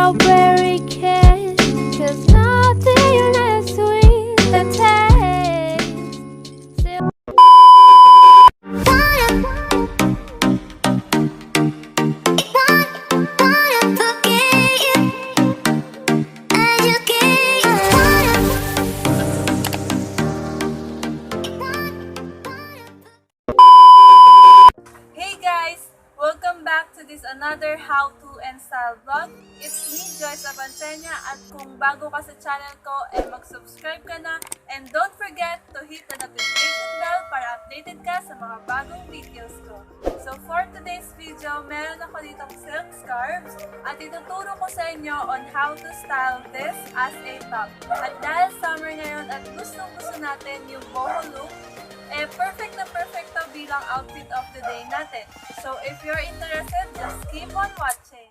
strawberry kiss, 'cause nothing as sweet the taste. Still Hey guys! Welcome back to this another how-to and style vlog. It's me, Joyce Avanceña, at kung bago ka sa channel ko, mag-subscribe ka na and don't forget to hit the notification bell para updated ka sa mga bagong videos ko. So for today's video, meron ako ditong silk scarves at ituturo ko sa inyo on how to style this as a top. At dahil summer ngayon at gustong-gusto natin yung boho look, perfect na perfect to bilang outfit of the day natin. So if you're interested, just keep on watching.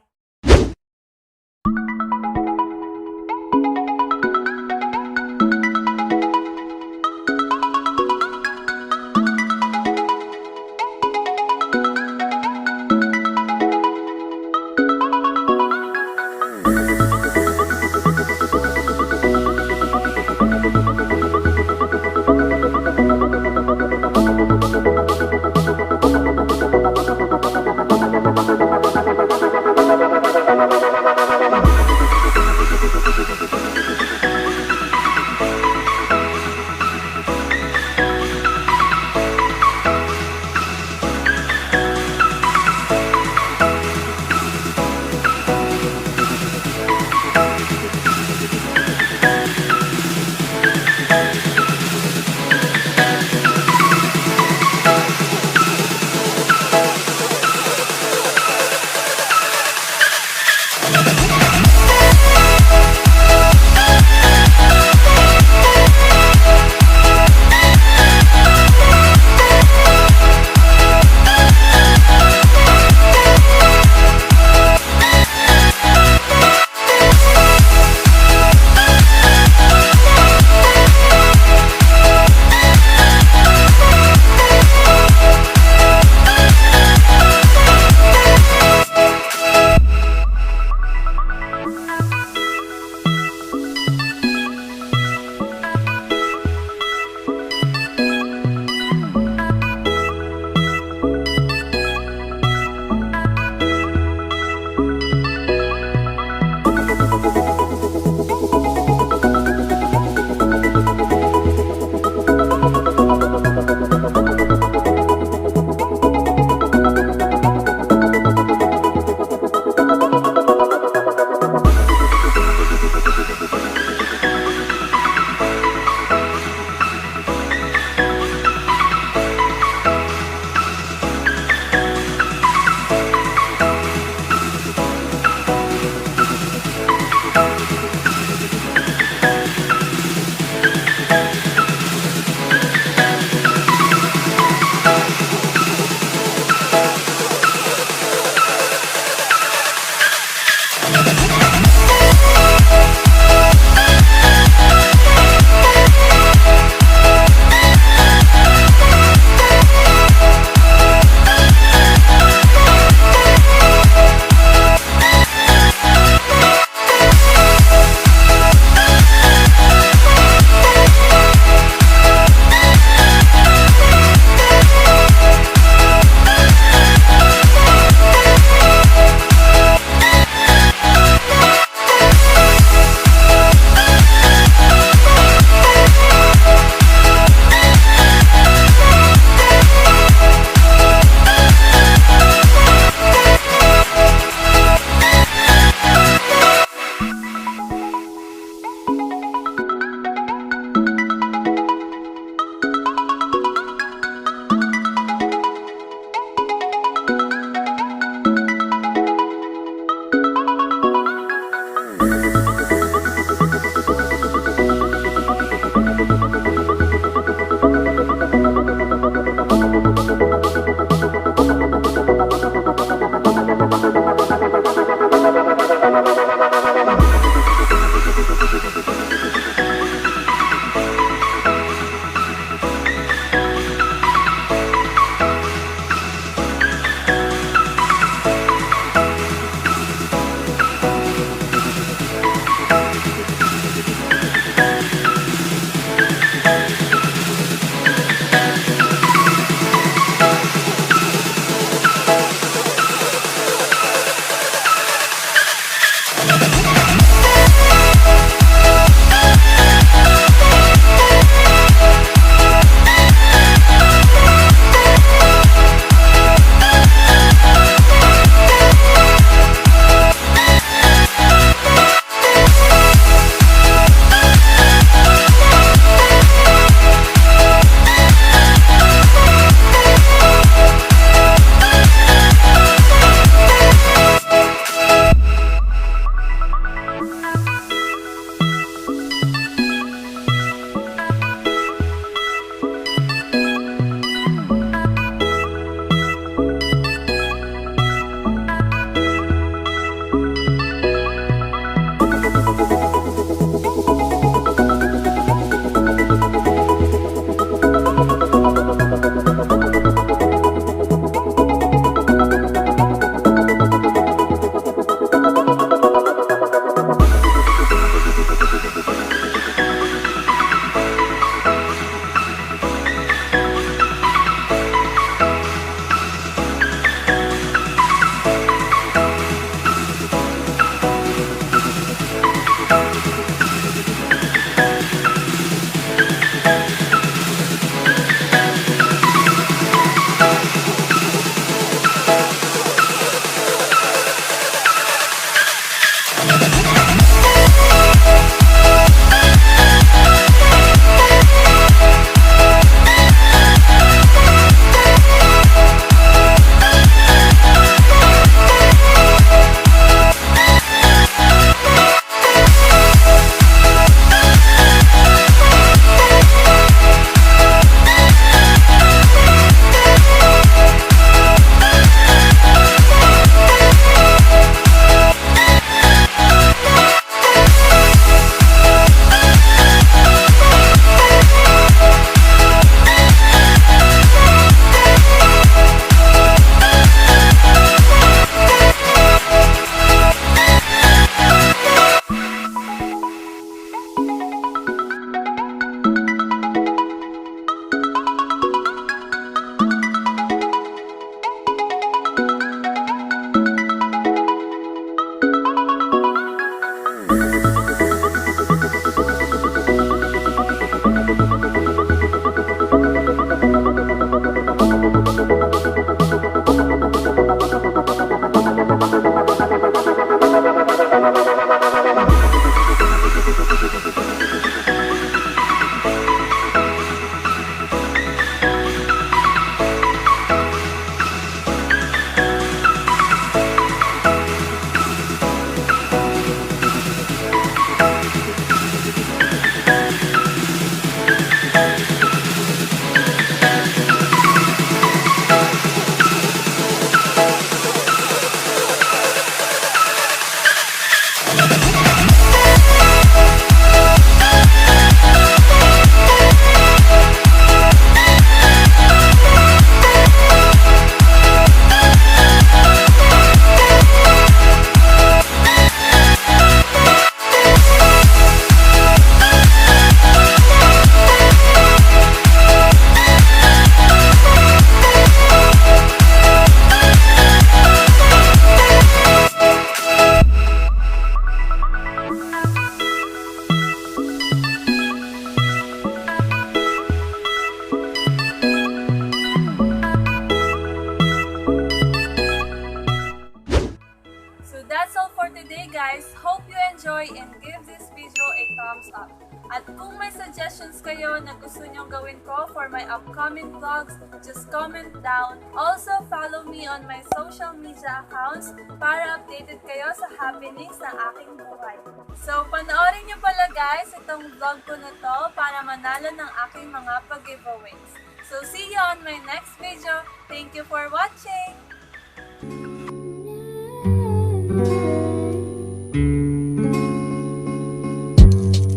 guys, hope you enjoy and give this video a thumbs up. At kung may suggestions kayo na gusto nyong gawin ko for my upcoming vlogs, just comment down. Also, follow me on my social media accounts para updated kayo sa happenings ng aking buhay. So, panoorin nyo pala guys itong vlog ko na to para manalo ng aking mga pag-giveaways. So, see you on my next video. Thank you for watching!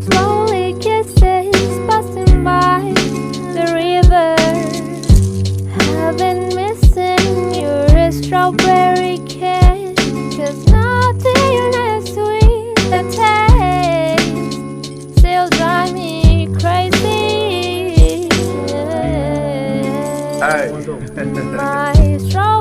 Slowly kisses passing by the river. I've been missing your strawberry kiss, 'cause nothing as sweet the taste still drive me crazy. Hey. My strawberry